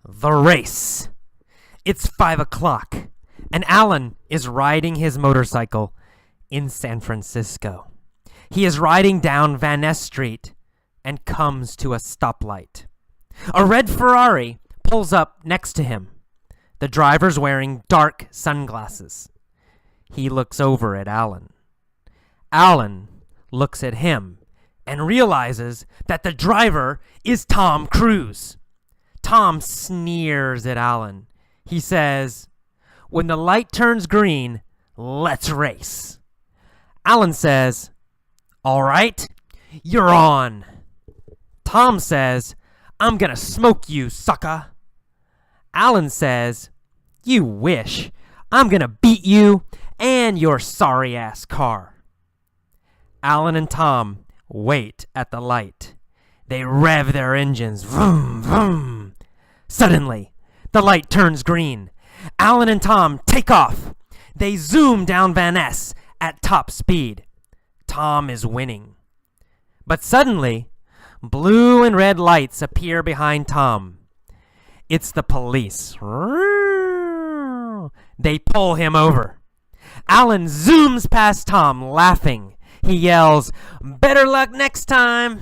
The race. It's 5 o'clock, and Alan is riding his motorcycle in San Francisco. He is riding down Van Ness Street and comes to a stoplight. A red Ferrari pulls up next to him. The driver's wearing dark sunglasses. He looks over at Alan. Alan looks at him and realizes that the driver is Tom Cruise. Tom sneers at Alan. He says, "When the light turns green, let's race." Alan says, "All right, you're on." Tom says, "I'm gonna smoke you, sucker." Alan says, "You wish. I'm gonna beat you and your sorry-ass car." Alan and Tom wait at the light. They rev their engines. Vroom, vroom. Suddenly, the light turns green. Alan and Tom take off. They zoom down Van Ness at top speed. Tom is winning. But suddenly, blue and red lights appear behind Tom. It's the police. They pull him over. Alan zooms past Tom, laughing. He yells, "Better luck next time."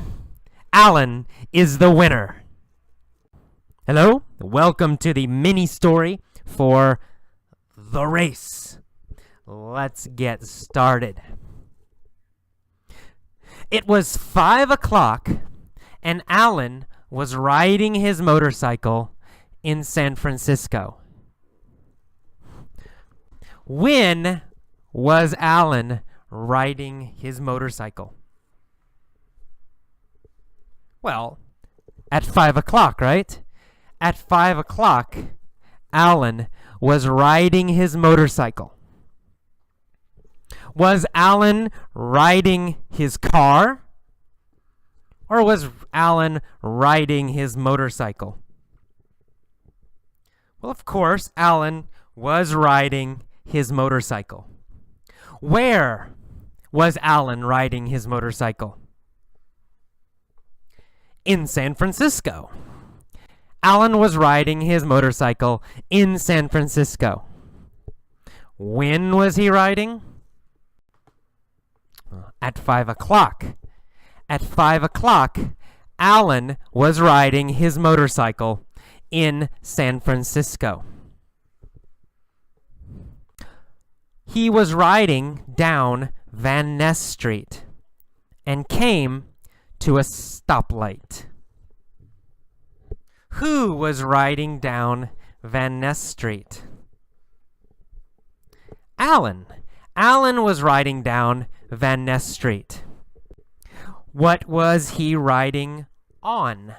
Alan is the winner. Hello, welcome to the mini story for The Race. Let's get started. It was 5 o'clock, and Alan was riding his motorcycle in San Francisco. When was Alan riding his motorcycle? Well, at 5 o'clock, right? At 5 o'clock, Alan was riding his motorcycle. Was Alan riding his car? Or was Alan riding his motorcycle? Well, of course, Alan was riding his motorcycle. Where was Alan riding his motorcycle? In San Francisco. Alan was riding his motorcycle in San Francisco. When was he riding? At 5 o'clock. At 5 o'clock, Alan was riding his motorcycle in San Francisco. He was riding down Van Ness Street and came to a stoplight. Who was riding down Van Ness Street? Alan. Alan was riding down Van Ness Street. What was he riding on?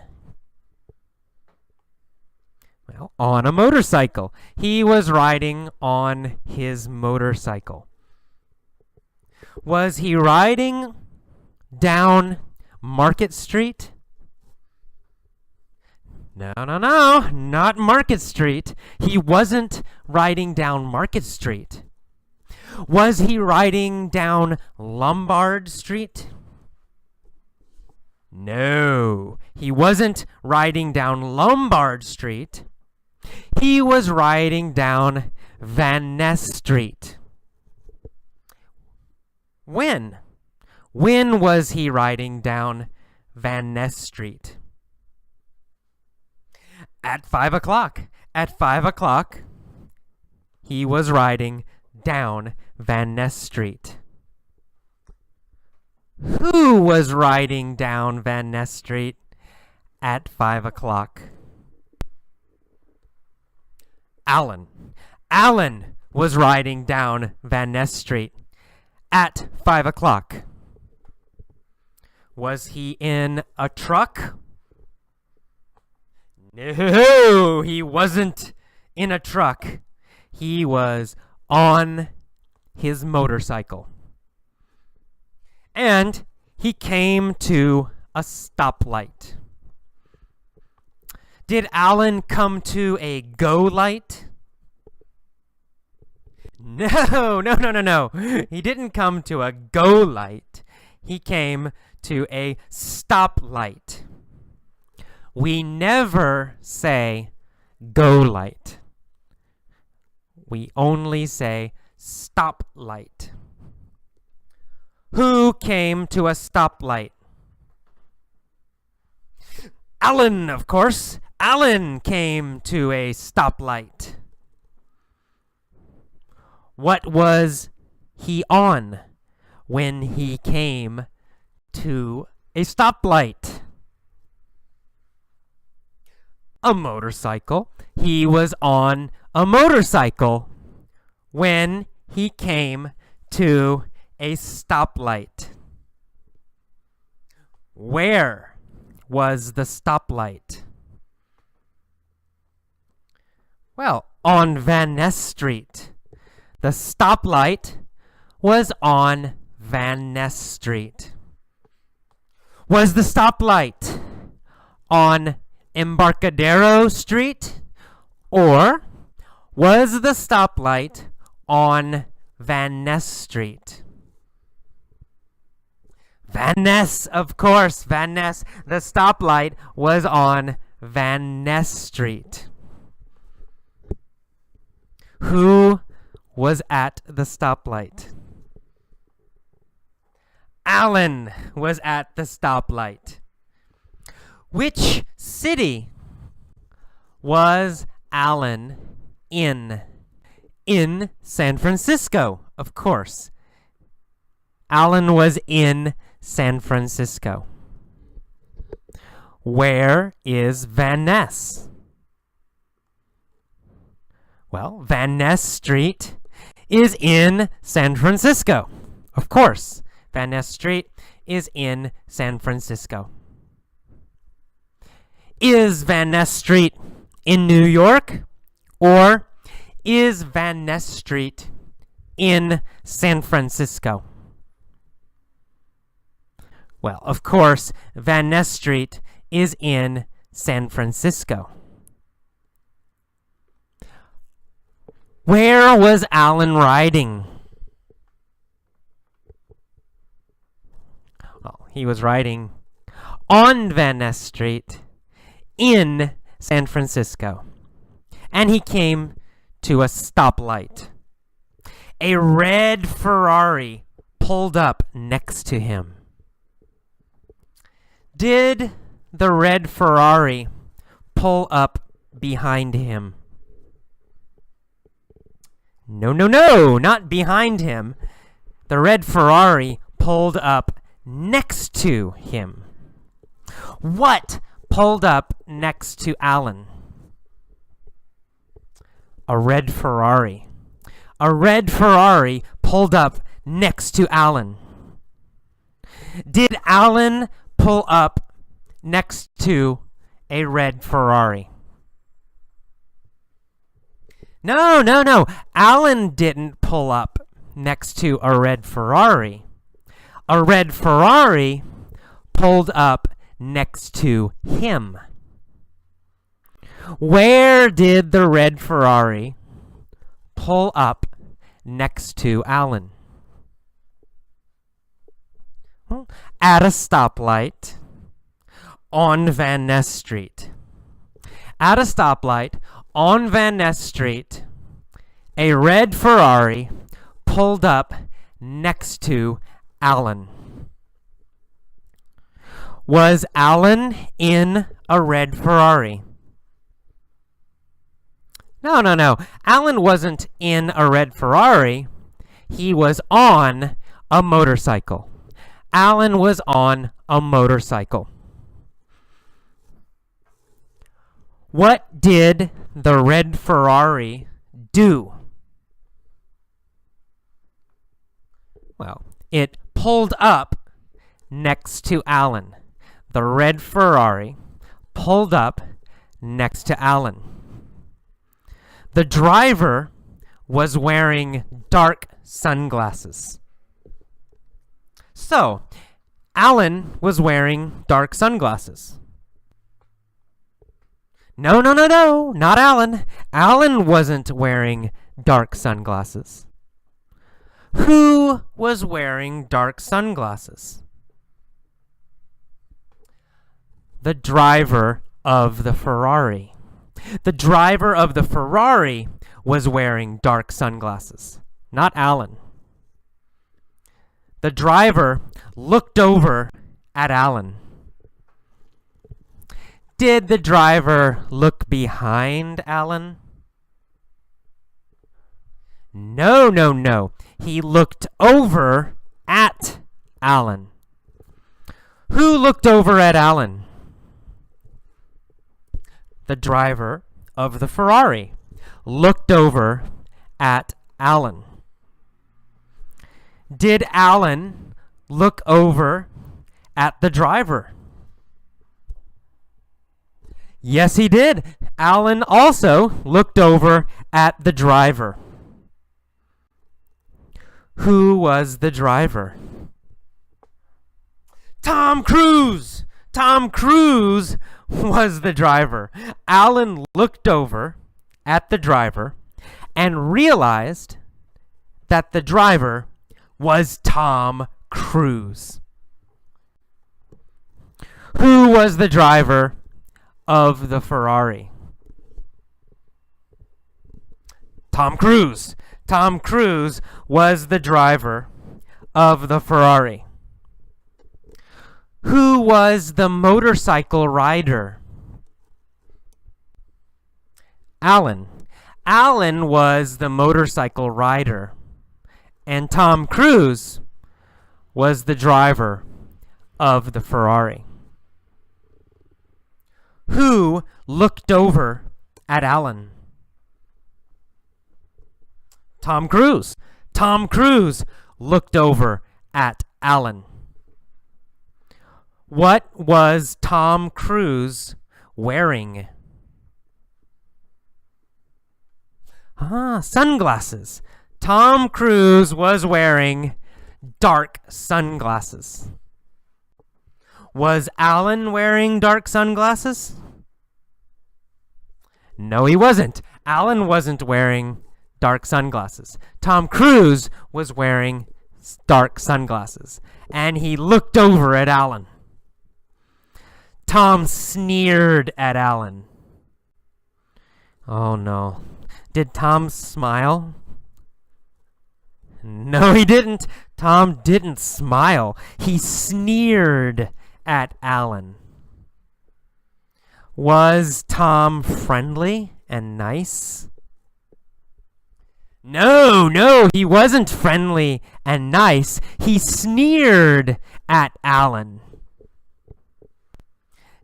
Well, on a motorcycle. He was riding on his motorcycle. Was he riding down Market Street? No, not Market Street. He wasn't riding down Market Street. Was he riding down Lombard Street? No, he wasn't riding down Lombard Street. He was riding down Van Ness Street. When? When was he riding down Van Ness Street? At 5 o'clock. At 5 o'clock, he was riding down Van Ness Street. Who was riding down Van Ness Street at 5 o'clock? Alan. Alan was riding down Van Ness Street at 5 o'clock. Was he in a truck? No, he wasn't in a truck. He was on his motorcycle. And he came to a stoplight. Did Alan come to a go light? No. He didn't come to a go light. He came to a stoplight. We never say go light. We only say stop light. Who came to a stoplight? Alan, of course. Alan came to a stoplight. What was he on when he came to a stoplight? A motorcycle. He was on a motorcycle when he came to a stoplight. Where was the stoplight? Well, on Van Ness Street. The stoplight was on Van Ness Street. Was the stoplight on Embarcadero Street? Or was the stoplight on Van Ness Street? Van Ness, of course, Van Ness. The stoplight was on Van Ness Street. Who was at the stoplight? Alan was at the stoplight. Which city was Alan in? In San Francisco, of course. Alan was in San Francisco. Where is Van Ness? Well, Van Ness Street is in San Francisco. Of course, Van Ness Street is in San Francisco. Is Van Ness Street in New York? Or is Van Ness Street in San Francisco? Well, of course, Van Ness Street is in San Francisco. Where was Alan riding? Well, he was riding on Van Ness Street in San Francisco. And he came to a stoplight. A red Ferrari pulled up next to him. Did the red Ferrari pull up behind him? No, not behind him. The red Ferrari pulled up next to him. What pulled up next to Alan? A red Ferrari. A red Ferrari pulled up next to Alan. Did Alan pull up next to a red Ferrari? No. Alan didn't pull up next to a red Ferrari. A red Ferrari pulled up next to him. Where did the red Ferrari pull up next to Alan? At a stoplight on Van Ness Street. At a stoplight on Van Ness Street, a red Ferrari pulled up next to Alan. Was Alan in a red Ferrari? No. Alan wasn't in a red Ferrari. He was on a motorcycle. Alan was on a motorcycle. What did the red Ferrari do? Well, it pulled up next to Alan. The red Ferrari pulled up next to Alan. The driver was wearing dark sunglasses. So, Alan was wearing dark sunglasses. No, not Alan. Alan wasn't wearing dark sunglasses. Who was wearing dark sunglasses? The driver of the Ferrari. The driver of the Ferrari was wearing dark sunglasses, not Alan. The driver looked over at Alan. Did the driver look behind Alan? No, no, no. He looked over at Alan. Who looked over at Alan? The driver of the Ferrari looked over at Alan. Did Alan look over at the driver? Yes, he did. Alan also looked over at the driver. Who was the driver? Tom Cruise! Tom Cruise was the driver. Alan looked over at the driver and realized that the driver was Tom Cruise. Who was the driver of the Ferrari? Tom Cruise. Tom Cruise was the driver of the Ferrari. Who was the motorcycle rider? Alan. Alan was the motorcycle rider, and Tom Cruise was the driver of the Ferrari. Who looked over at Alan? Tom Cruise. Tom Cruise looked over at Alan. What was Tom Cruise wearing? Sunglasses. Tom Cruise was wearing dark sunglasses. Was Alan wearing dark sunglasses? No, he wasn't. Alan wasn't wearing dark sunglasses. Tom Cruise was wearing dark sunglasses, and he looked over at Alan. Tom sneered at Alan. Oh no. Did Tom smile? No, he didn't. Tom didn't smile. He sneered at Alan. Was Tom friendly and nice? No, he wasn't friendly and nice. He sneered at Alan.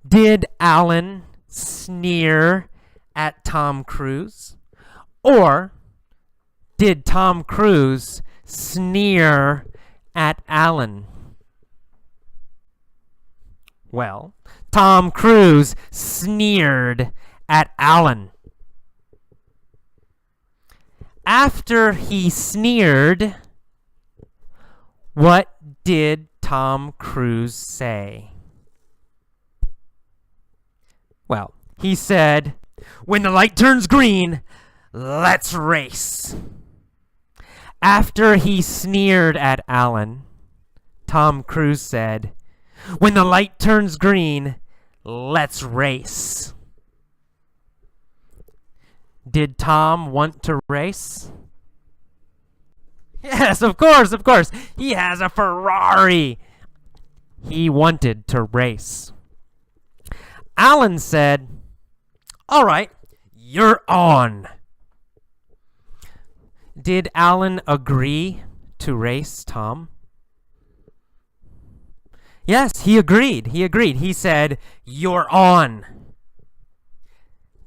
Did Alan sneer at Tom Cruise? Or did Tom Cruise sneer at Alan? Well, Tom Cruise sneered at Alan. After he sneered, what did Tom Cruise say? Well, he said, "When the light turns green, let's race." After he sneered at Alan, Tom Cruise said, "When the light turns green, let's race." Did Tom want to race? Yes, of course. He has a Ferrari. He wanted to race. Alan said, "All right, you're on." Did Alan agree to race Tom? Yes, he agreed. He said, "You're on."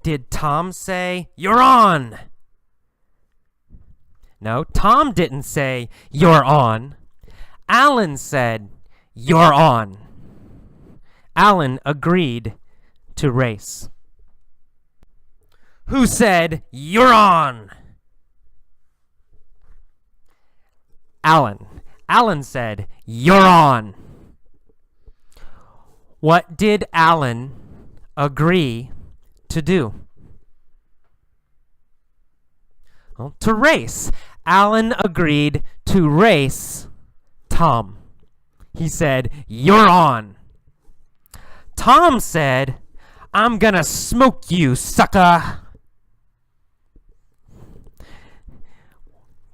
Did Tom say, "You're on"? No, Tom didn't say, "You're on." Alan said, "You're on." Alan agreed to race. Who said, "You're on"? Alan. Alan said, "You're on." What did Alan agree to do? Well, to race. Alan agreed to race Tom. He said, "You're on." Tom said, I'm gonna smoke you, sucker.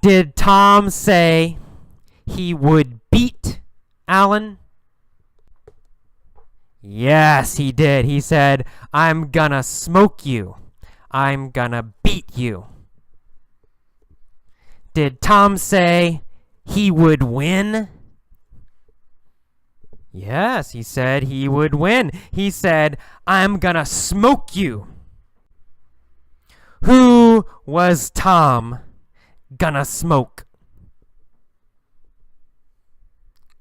Did Tom say he would beat Alan? Yes, he did. He said, I'm gonna smoke you. I'm gonna beat you. Did Tom say he would win? Yes, he said he would win. He said, I'm gonna smoke you. Who was Tom gonna smoke?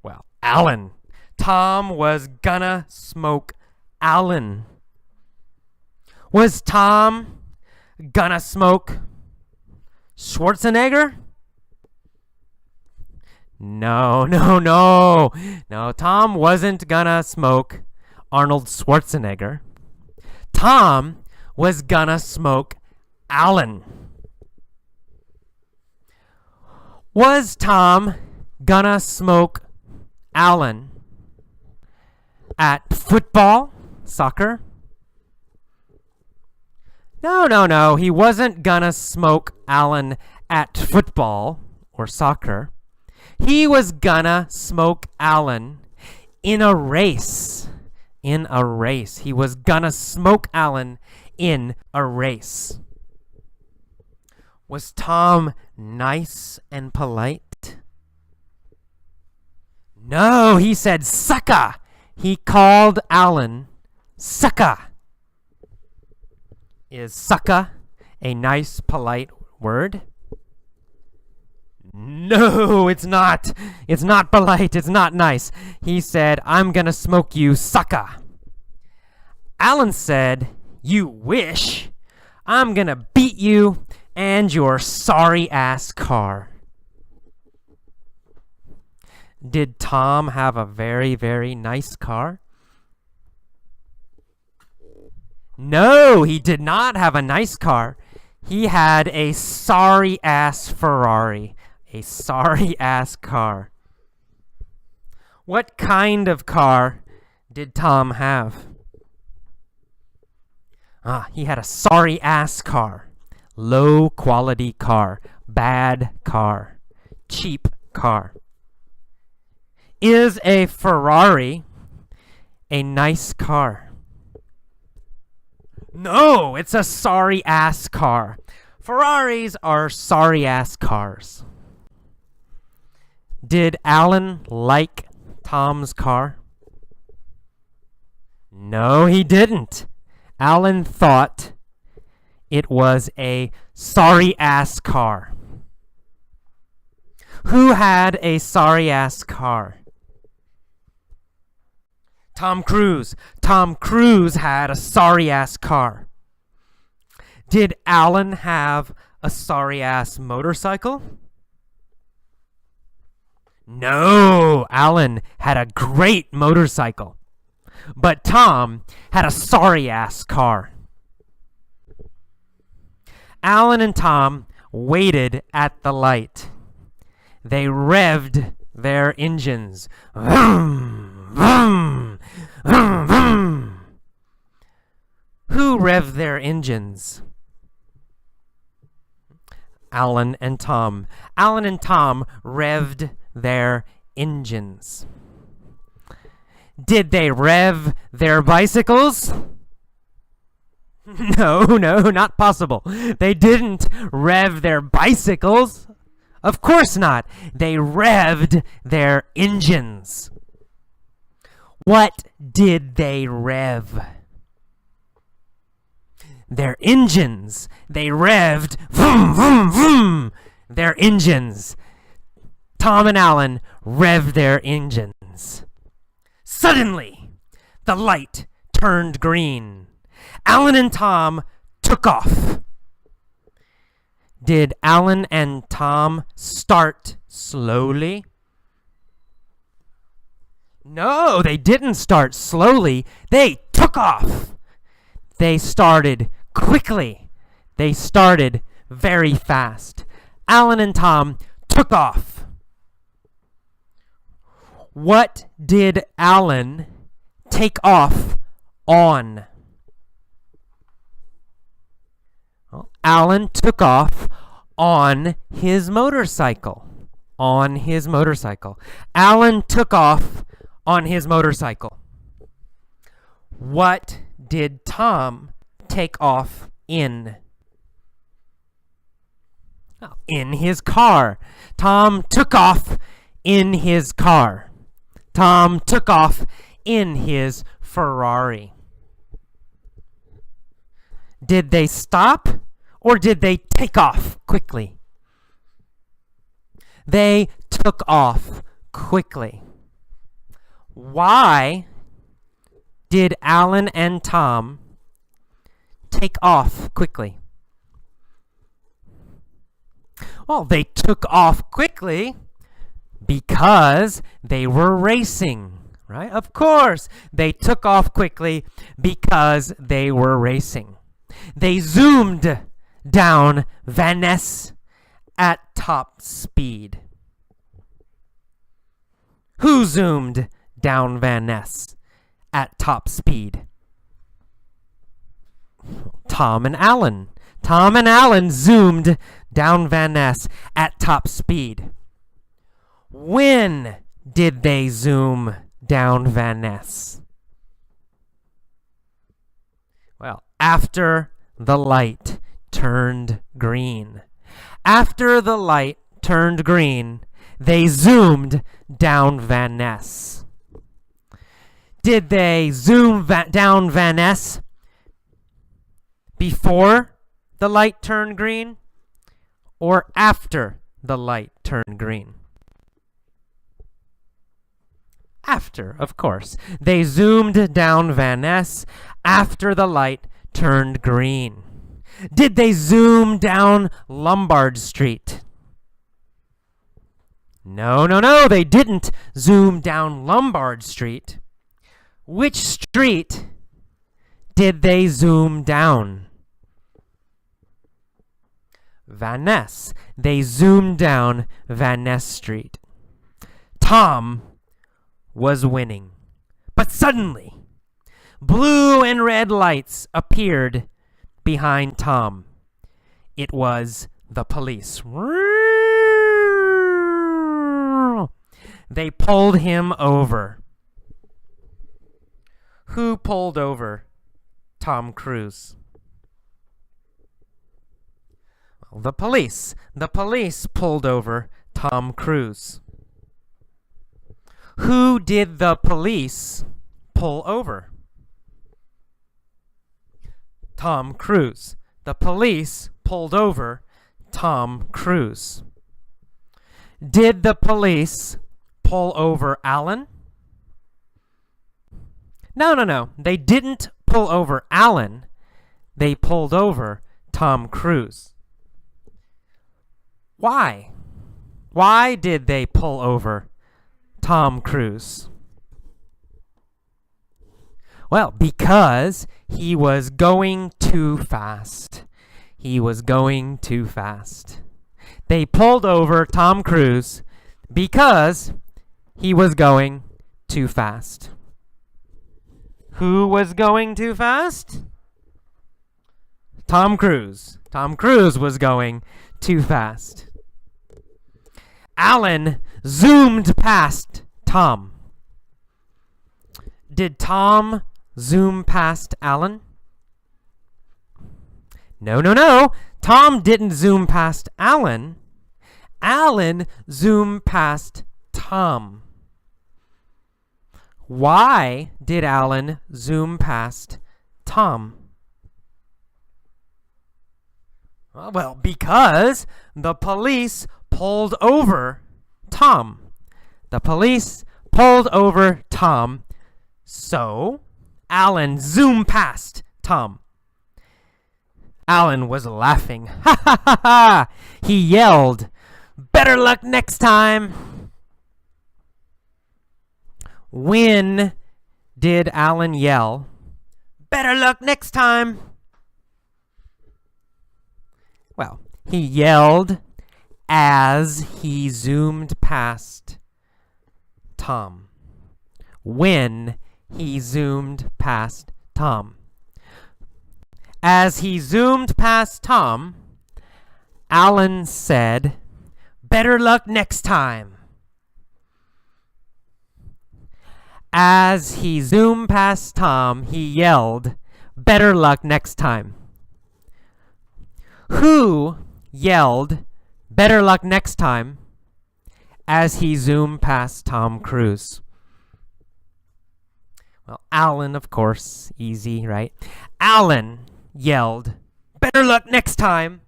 Well, Alan. Tom was gonna smoke Alan. Was Tom gonna smoke Schwarzenegger? No. No, Tom wasn't gonna smoke Arnold Schwarzenegger. Tom was gonna smoke Alan. Was Tom gonna smoke Alan at football, soccer? No. He wasn't gonna smoke Alan at football or soccer. He was gonna smoke Alan in a race. In a race. He was gonna smoke Alan in a race. Was Tom nice and polite? No, he said sucker. He called Alan sucker. Is sucker a nice, polite word? No, it's not. It's not polite. It's not nice. He said, I'm gonna smoke you, sucker. Alan said, you wish. I'm gonna beat you and your sorry-ass car. Did Tom have a very, very nice car? No, he did not have a nice car. He had a sorry-ass Ferrari. A sorry-ass car. What kind of car did Tom have? He had a sorry-ass car. Low-quality car. Bad car. Cheap car. Is a Ferrari a nice car? No, it's a sorry-ass car. Ferraris are sorry-ass cars. Did Alan like Tom's car? No, he didn't. Alan thought it was a sorry-ass car. Who had a sorry-ass car? Tom Cruise. Tom Cruise had a sorry-ass car. Did Alan have a sorry-ass motorcycle? No, Alan had a great motorcycle. But Tom had a sorry-ass car. Alan and Tom waited at the light. They revved their engines. Vroom, vroom, vroom, vroom. Who revved their engines? Alan and Tom. Alan and Tom revved their engines. Did they rev their bicycles? No, not possible. They didn't rev their bicycles. Of course not. They revved their engines. What did they rev? Their engines. They revved, vroom, vroom, vroom, their engines. Tom and Alan revved their engines. Suddenly, the light turned green. Alan and Tom took off. Did Alan and Tom start slowly? No, they didn't start slowly. They took off. They started quickly. They started very fast. Alan and Tom took off. What did Alan take off on? Alan took off on his motorcycle. On his motorcycle. Alan took off on his motorcycle. What did Tom take off in? Oh, in his car. Tom took off in his car. Tom took off in his Ferrari. Did they stop or did they take off quickly? They took off quickly. Why did Alan and Tom take off quickly? Well, they took off quickly because they were racing, right? Of course, they took off quickly because they were racing. They zoomed down Van Ness at top speed. Who zoomed down Van Ness at top speed? Tom and Alan. Tom and Alan zoomed down Van Ness at top speed. When did they zoom down Van Ness? Well, after the light turned green. After the light turned green, they zoomed down Van Ness. Did they zoom down Van Ness before the light turned green or after the light turned green? After, of course. They zoomed down Van Ness after the light turned green. Did they zoom down Lombard Street? No, they didn't zoom down Lombard Street. Which street did they zoom down? Van Ness. They zoomed down Van Ness Street. Tom was winning. But suddenly, blue and red lights appeared behind Tom. It was the police. They pulled him over. Who pulled over Tom Cruise? Well, the police. The police pulled over Tom Cruise. Who did the police pull over? Tom Cruise. The police pulled over Tom Cruise. Did the police pull over Alan? No. They didn't pull over Alan. They pulled over Tom Cruise. Why? Why did they pull over Tom Cruise? Well, because he was going too fast. He was going too fast. They pulled over Tom Cruise because he was going too fast. Who was going too fast? Tom Cruise. Tom Cruise was going too fast. Alan zoomed past Tom. Did Tom zoom past Alan? No. Tom didn't zoom past Alan. Alan zoomed past Tom. Why did Alan zoom past Tom? Well, because the police pulled over Tom. The police pulled over Tom, so Alan zoomed past Tom. Alan was laughing. Ha ha ha ha! He yelled, "Better luck next time!" When did Alan yell, "Better luck next time"? Well, he yelled as he zoomed past Tom. When he zoomed past Tom. As he zoomed past Tom, Alan said, "Better luck next time." As he zoomed past Tom, he yelled, "Better luck next time." Who yelled, "Better luck next time," as he zoomed past Tom Cruise? Well, Alan, of course. Easy, right? Alan yelled, "Better luck next time,"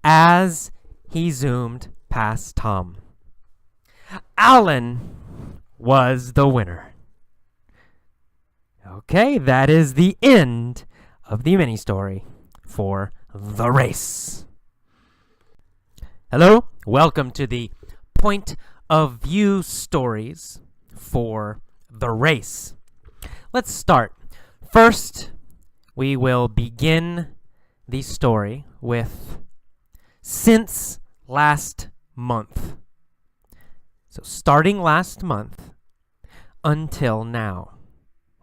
as he zoomed past Tom. Alan was the winner. Okay, that is the end of the mini story for The Race. Hello, welcome to the point of view stories for The Race. Let's start. First, we will begin the story with since last month. So starting last month until now.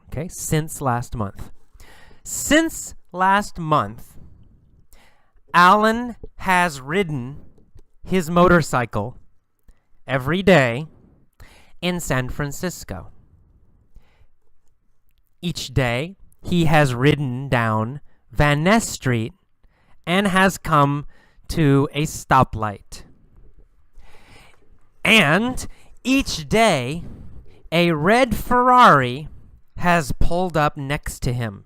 Okay, since last month. Since last month, Alan has ridden his motorcycle every day in San Francisco. Each day, he has ridden down Van Ness Street and has come to a stoplight. And each day, a red Ferrari has pulled up next to him.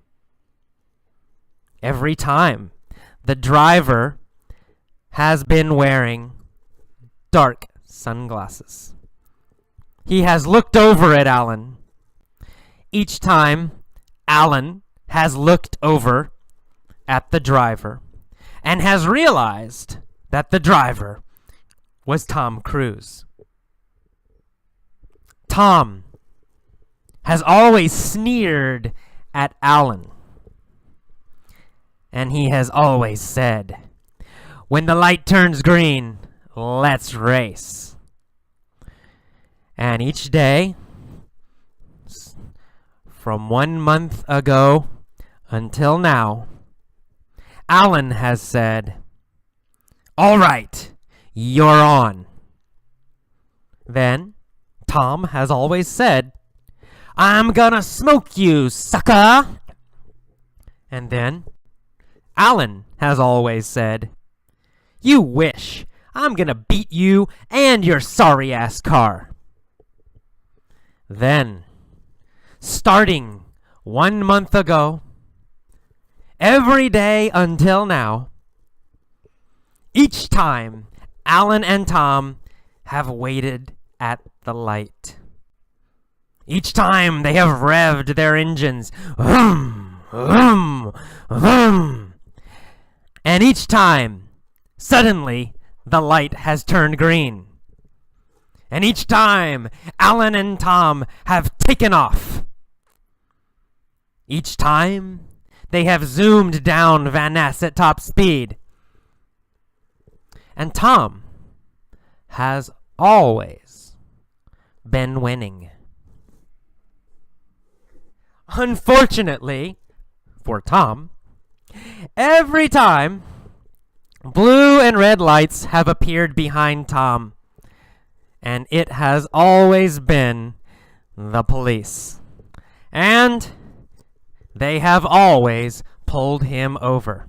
Every time, the driver has been wearing dark sunglasses. He has looked over at Alan. Each time, Alan has looked over at the driver and has realized that the driver was Tom Cruise. Tom has always sneered at Alan, and he has always said, "When the light turns green, let's race." And each day, from 1 month ago until now, Alan has said, "All right, you're on." Then Tom has always said, "I'm gonna smoke you, sucker." And then Alan has always said, "You wish. I'm gonna beat you and your sorry-ass car." Then, starting 1 month ago, every day until now, each time Alan and Tom have waited at the light. Each time they have revved their engines, vroom, vroom, vroom. And each time, suddenly, the light has turned green. And each time, Alan and Tom have taken off. Each time, they have zoomed down Van Ness at top speed. And Tom has always been winning. Unfortunately, for Tom, every time blue and red lights have appeared behind Tom, and it has always been the police. And they have always pulled him over.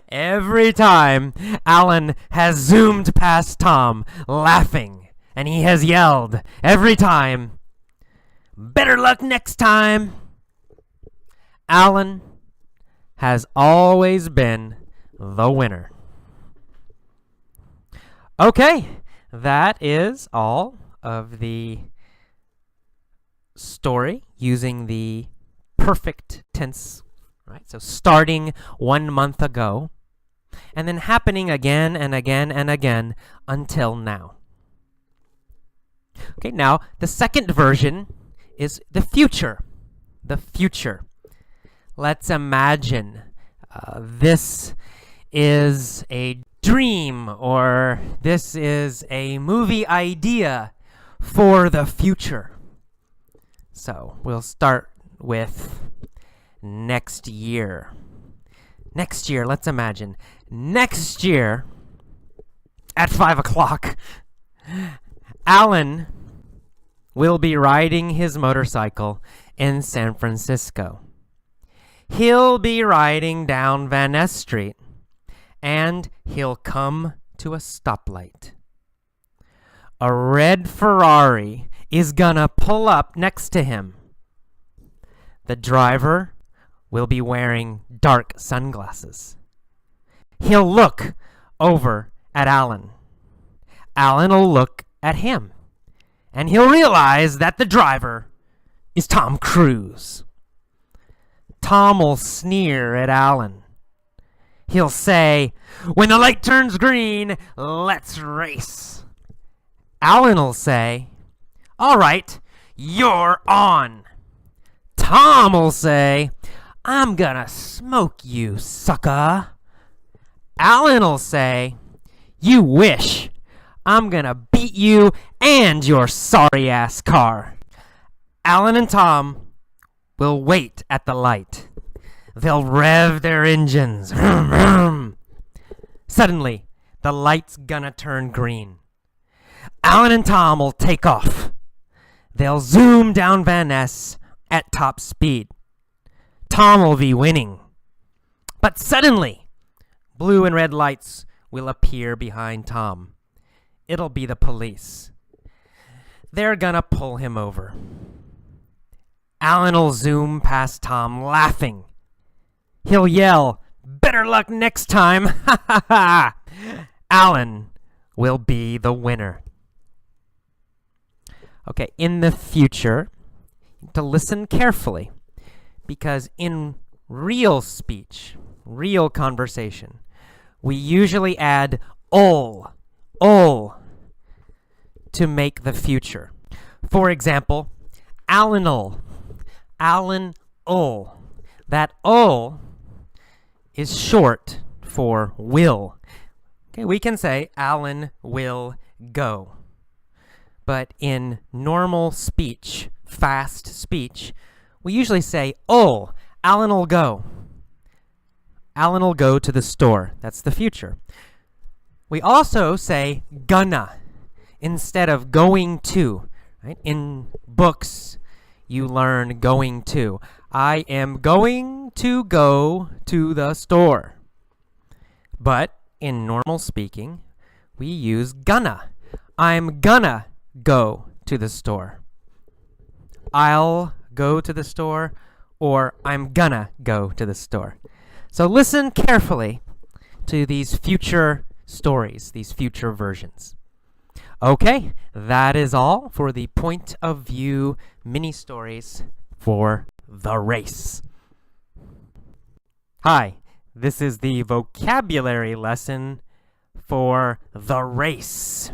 Every time Alan has zoomed past Tom, laughing, and he has yelled every time, "Better luck next time," Alan has always been the winner. Okay, that is all of the story using the perfect tense, right? So starting 1 month ago, and then happening again and again and again until now. Okay, now the second version is the future. The future. Let's imagine this is a dream, or this is a movie idea for the future. So we'll start with next year. Next year, let's imagine. Next year, at 5 o'clock, Alan will be riding his motorcycle in San Francisco. He'll be riding down Van Ness Street, and he'll come to a stoplight. A red Ferrari is gonna pull up next to him. The driver will be wearing dark sunglasses. He'll look over at Alan. Alan will look at him, and he'll realize that the driver is Tom Cruise. Tom will sneer at Alan. He'll say, "When the light turns green, let's race." Alan will say, "All right, you're on." Tom will say, "I'm gonna smoke you, sucker." Alan will say, "You wish. I'm gonna beat you and your sorry-ass car." Alan and Tom will wait at the light. They'll rev their engines. Suddenly, the light's gonna turn green. Alan and Tom will take off. They'll zoom down Van Ness at top speed. Tom will be winning. But suddenly, blue and red lights will appear behind Tom. It'll be the police. They're gonna pull him over. Alan will zoom past Tom, laughing. He'll yell, "Better luck next time!" Ha ha ha! Alan will be the winner. Okay, in the future, to listen carefully, because in real speech, real conversation, we usually add ol to make the future. For example, Alan'll. That ol is short for will. Okay, we can say Alan will go. But in normal speech, fast speech, we usually say ol. Alan'll go. Alan'll go to the store. That's the future. We also say gonna instead of going to. Right? In books, you learn going to. I am going to go to the store. But in normal speaking, we use gonna. I'm gonna go to the store. I'll go to the store, or I'm gonna go to the store. So listen carefully to these future stories, these future versions. Okay, that is all for the point of view mini stories for the race. Hi, this is the vocabulary lesson for the race.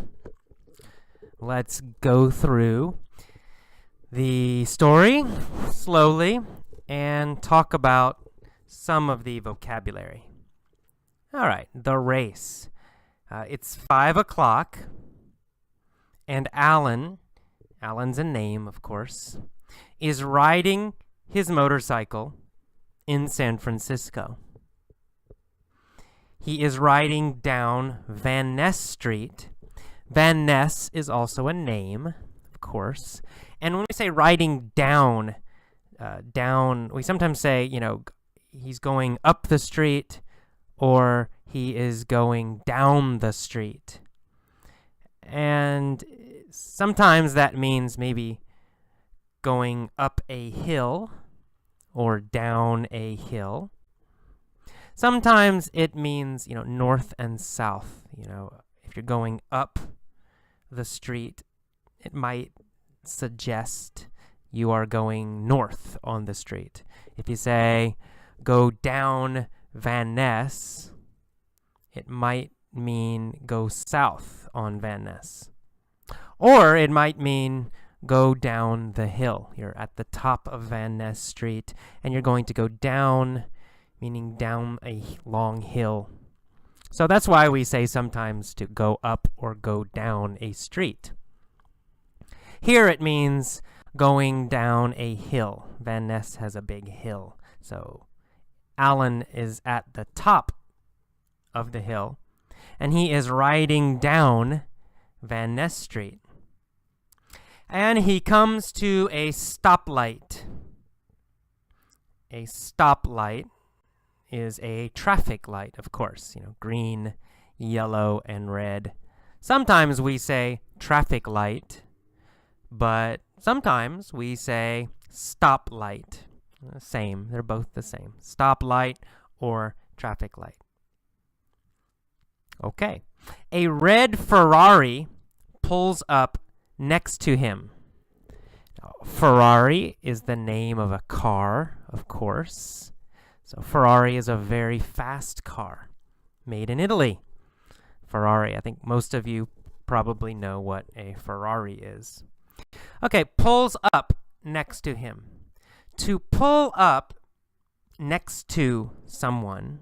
Let's go through the story slowly and talk about some of the vocabulary. All right, the race. It's 5 o'clock, and Alan's a name, of course, is riding his motorcycle in San Francisco. He is riding down Van Ness Street. Van Ness is also a name, of course. And when we say riding down, we sometimes say, he's going up the street or he is going down the street. And sometimes that means maybe going up a hill or down a hill. Sometimes it means, north and south. If you're going up the street, it might suggest you are going north on the street. If you say go down Van Ness, it might mean go south on Van Ness. Or it might mean go down the hill. You're at the top of Van Ness Street and you're going to go down, meaning down a long hill. So that's why we say sometimes to go up or go down a street. Here it means going down a hill. Van Ness has a big hill. So Alan is at the top of the hill, and he is riding down Van Ness Street. And he comes to a stoplight. A stoplight is a traffic light, of course, green, yellow, and red. Sometimes we say traffic light, but sometimes we say stoplight. Same, they're both the same. Stoplight or traffic light. Okay. A red Ferrari pulls up next to him. Now, Ferrari is the name of a car, of course. So Ferrari is a very fast car made in Italy. Ferrari, I think most of you probably know what a Ferrari is. Okay, pulls up next to him. To pull up next to someone,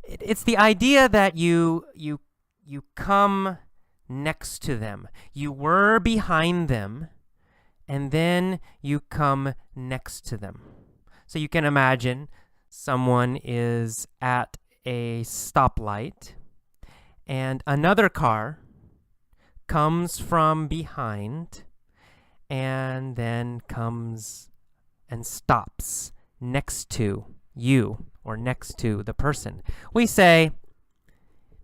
it's the idea that you come next to them. You were behind them, and then you come next to them. So you can imagine someone is at a stoplight, and another car comes from behind and then comes and stops next to you or next to the person. We say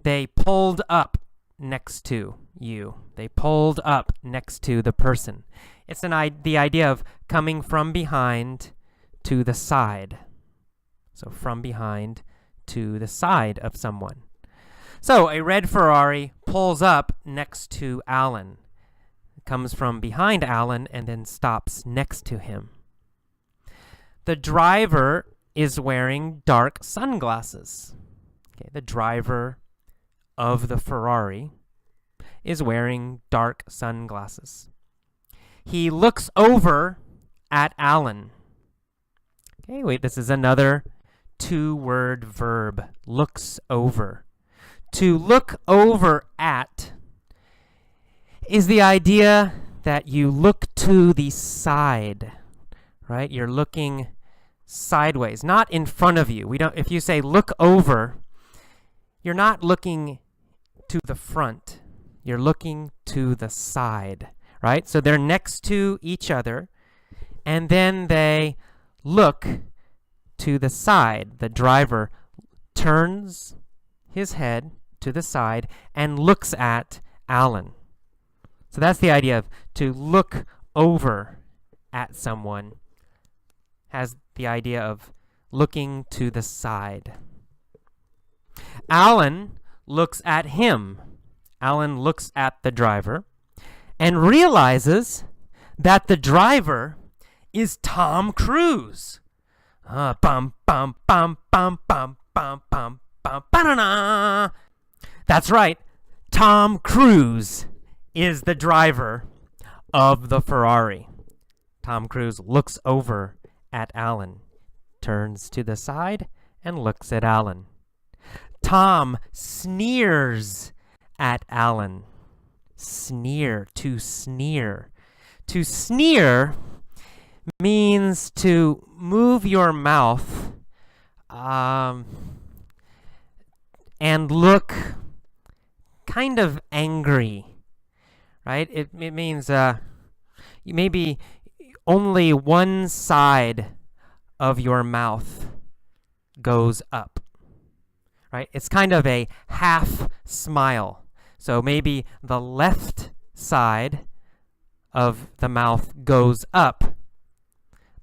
they pulled up next to you. They pulled up next to the person. It's the idea of coming from behind to the side. So from behind to the side of someone. So a red Ferrari pulls up next to Alan. Comes from behind Alan and then stops next to him. The driver is wearing dark sunglasses. Okay, the driver of the Ferrari is wearing dark sunglasses. He looks over at Alan. Okay, wait, this is another two-word verb, looks over. To look over at is the idea that you look to the side, right? You're looking sideways, not in front of you. If you say look over, you're not looking to the front. You're looking to the side, right? So they're next to each other, and then they look to the side. The driver turns his head to the side and looks at Alan. So that's the idea of to look over at someone, has the idea of looking to the side. Alan looks at him. Alan looks at the driver and realizes that the driver is Tom Cruise. Bum, bum, bum, bum, bum, bum, bum, bum, ba-da-da. That's right. Tom Cruise is the driver of the Ferrari. Tom Cruise looks over at Alan, turns to the side, and looks at Alan. Tom sneers at Alan. Sneer, to sneer. To sneer means to move your mouth and look kind of angry, right? It means maybe only one side of your mouth goes up, right? It's kind of a half smile. So maybe the left side of the mouth goes up,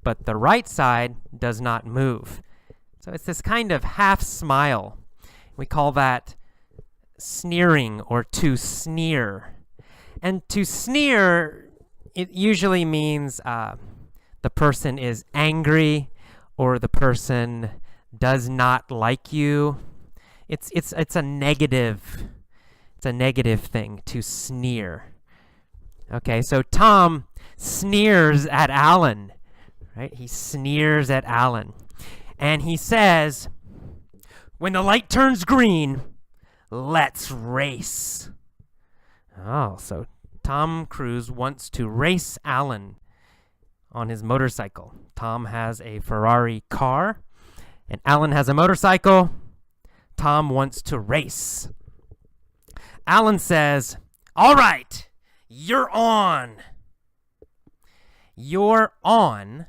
but the right side does not move. So it's this kind of half smile. We call that sneering or to sneer. And to sneer, it usually means the person is angry or the person does not like you. It's a negative. It's a negative thing to sneer. Okay, so Tom sneers at Alan, right? He sneers at Alan. And he says, "When the light turns green, let's race." Oh, so Tom Cruise wants to race Alan on his motorcycle. Tom has a Ferrari car, and Alan has a motorcycle. Tom wants to race. Alan says, "All right, you're on." You're on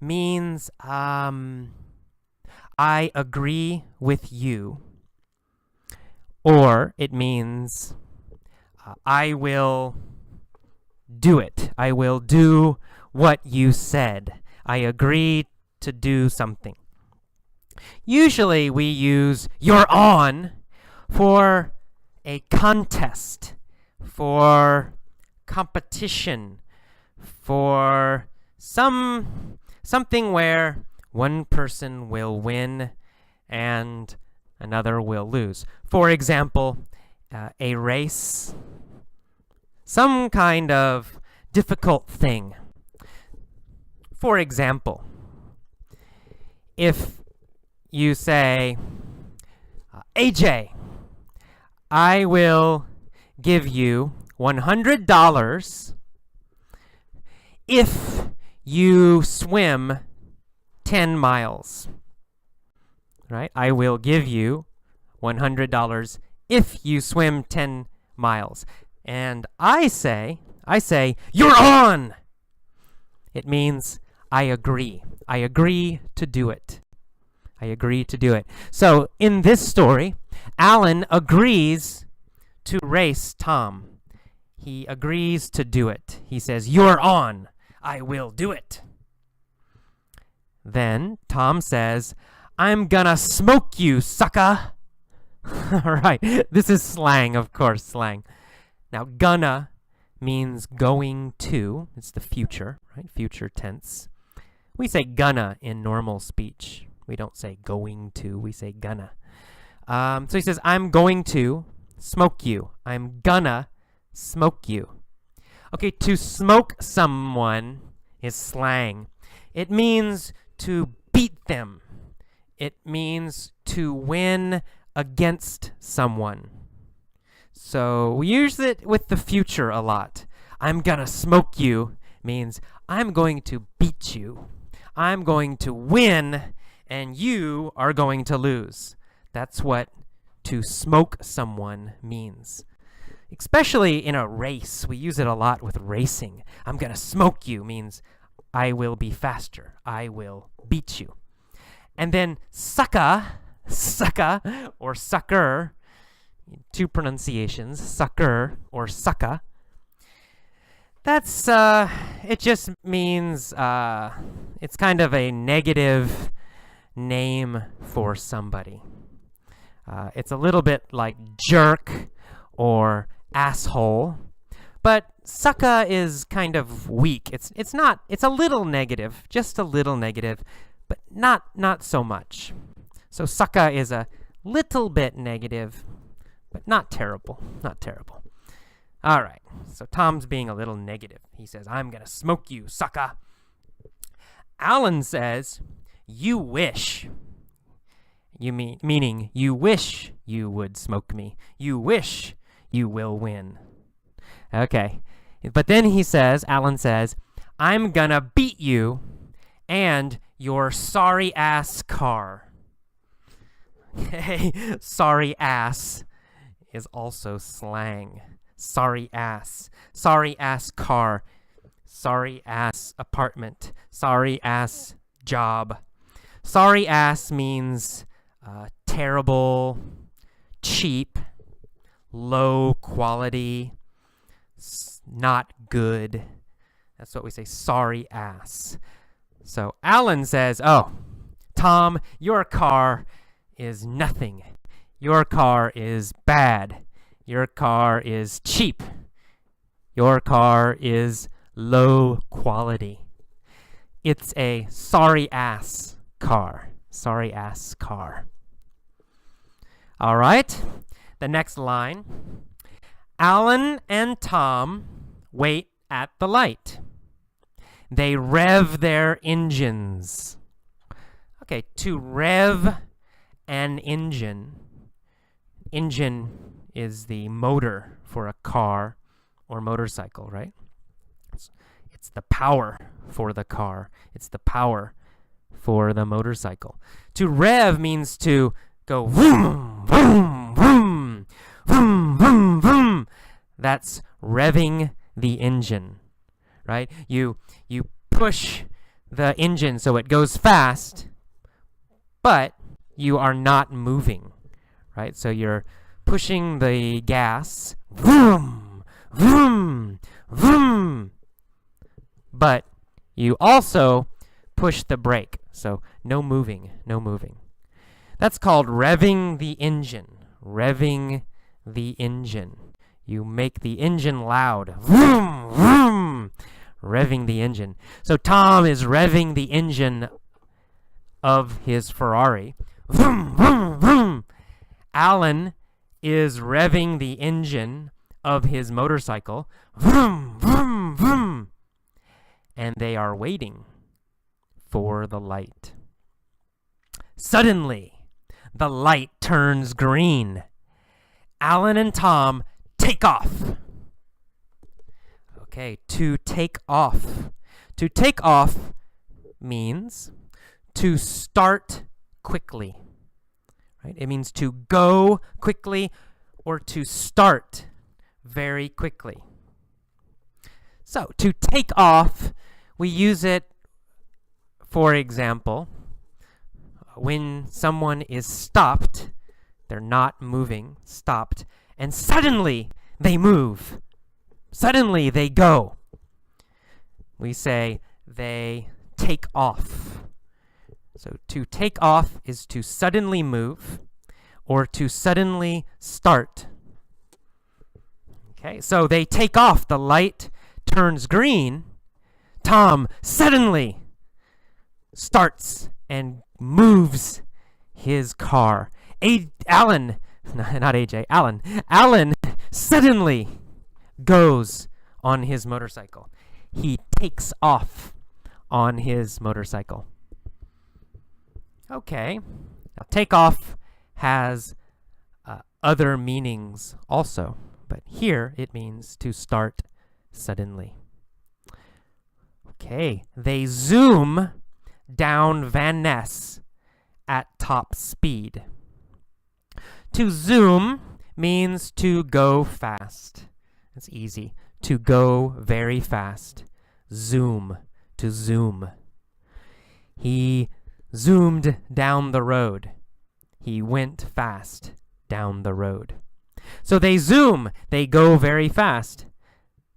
means I agree with you. Or it means I will do it. I will do what you said. I agree to do something. Usually we use "you're on" for a contest, for competition, for something where one person will win and another will lose. For example, a race, some kind of difficult thing. For example, if you say, "AJ, I will give you $100 if you swim 10 miles. Right? I will give you $100 if you swim 10 miles. And I say, "You're on!" It means I agree. I agree to do it. I agree to do it. So in this story, Alan agrees to race Tom. He agrees to do it. He says, "You're on. I will do it." Then Tom says, "I'm gonna smoke you, sucker." All right, this is slang, of course, slang. Now, gonna means going to. It's the future, right? Future tense. We say gonna in normal speech. We don't say going to, we say gonna. So he says, "I'm going to smoke you. I'm gonna smoke you." Okay, to smoke someone is slang. It means to beat them. It means to win against someone. So we use it with the future a lot. "I'm gonna smoke you" means I'm going to beat you. I'm going to win, and you are going to lose. That's what to smoke someone means. Especially in a race. We use it a lot with racing. "I'm gonna smoke you" means I will be faster. I will beat you. And then sucker or sucker, two pronunciations, sucker or sucker. That's, it just means, it's kind of a negative name for somebody. It's a little bit like jerk or asshole, but sucker is kind of weak. It's a little negative, just a little negative, but not so much. So sucker is a little bit negative, but not terrible, not terrible. All right, so Tom's being a little negative. He says, "I'm gonna smoke you, sucker." Alan says, "You wish." Meaning, you wish you would smoke me. You wish you will win. Okay, but then Alan says, "I'm gonna beat you and your sorry ass car." Okay, sorry ass is also slang. Sorry ass car, sorry ass apartment, sorry ass job. Sorry ass means terrible, cheap, low quality, not good. That's what we say, sorry ass. So Alan says, "Oh, Tom, your car is nothing. Your car is bad. Your car is cheap. Your car is low quality. It's a sorry ass car. Sorry ass car." All right, the next line. Alan and Tom wait at the light. They rev their engines. Okay, to rev an engine. Engine is the motor for a car or motorcycle, right? It's the power for the car. It's the power for the motorcycle. To rev means to go vroom, vroom, vroom, vroom, vroom, vroom. That's revving the engine, right? You push the engine so it goes fast, but you are not moving, right? So you're pushing the gas, vroom, vroom, vroom, but you also push the brake, so no moving, no moving. That's called revving the engine, revving the engine. You make the engine loud, vroom, vroom, revving the engine. So Tom is revving the engine of his Ferrari, vroom, vroom, vroom. Alan is revving the engine of his motorcycle, vroom, vroom, vroom. And they are waiting for the light. Suddenly, the light turns green. Alan and Tom take off. Okay, to take off. To take off means to start quickly. Right? It means to go quickly or to start very quickly. So, to take off, we use it, for example, when someone is stopped, they're not moving, stopped, and suddenly they move. Suddenly they go. We say they take off. So to take off is to suddenly move or to suddenly start. Okay, so they take off. The light turns green. Tom suddenly starts and moves his car. Alan, not AJ, Alan. Alan suddenly goes on his motorcycle. He takes off on his motorcycle. Okay. Now, take off has other meanings also, but here it means to start suddenly. Okay. They zoom down Van Ness at top speed. To zoom means to go fast. It's easy. To go very fast. Zoom. To zoom. He zoomed down the road. He went fast down the road. So they zoom. They go very fast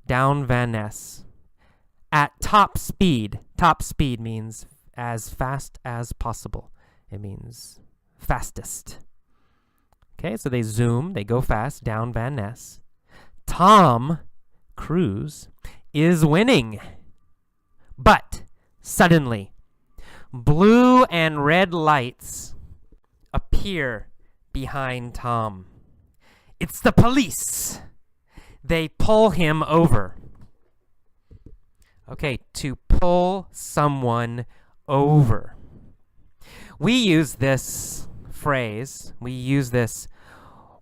down Van Ness at top speed. Top speed means as fast as possible. It means fastest. Okay, so they zoom, they go fast down Van Ness. Tom Cruise is winning. But suddenly, blue and red lights appear behind Tom. It's the police. They pull him over. Okay, to pull someone over. We use this phrase, we use this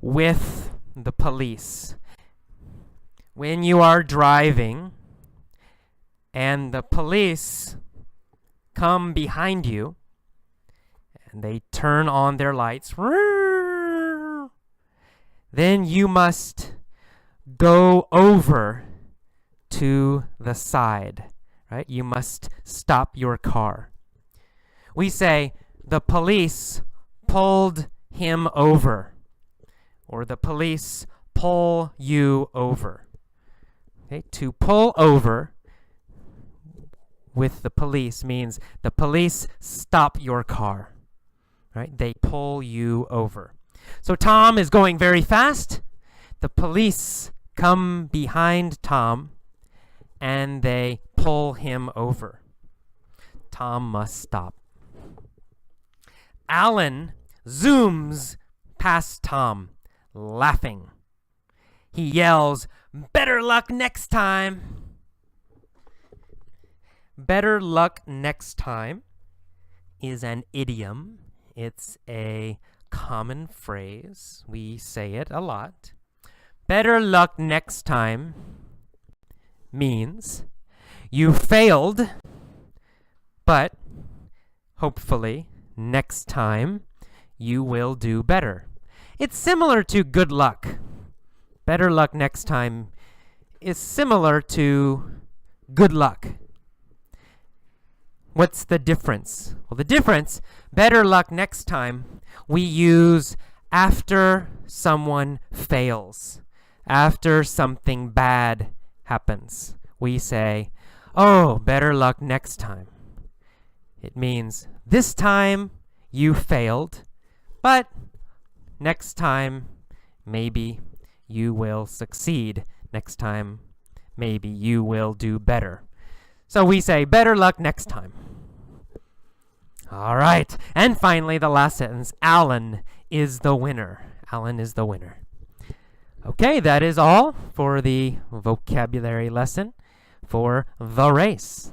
with the police. When you are driving and the police come behind you and they turn on their lights, then you must go over to the side, right? You must stop your car. We say, the police pulled him over, or the police pull you over. Okay? To pull over with the police means the police stop your car, right? They pull you over. So Tom is going very fast. The police come behind Tom and they pull him over. Tom must stop. Alan zooms past Tom, laughing. He yells, "Better luck next time." Better luck next time is an idiom. It's a common phrase. We say it a lot. Better luck next time means you failed but hopefully next time you will do better. It's similar to good luck. Better luck next time is similar to good luck. What's the difference? Well, the difference, better luck next time, we use after someone fails, after something bad happens. We say, oh, better luck next time. It means this time you failed, but next time maybe you will succeed. Next time maybe you will do better. So we say, better luck next time. All right. And finally, the last sentence, Alan is the winner. Alan is the winner. Okay, that is all for the vocabulary lesson for the race.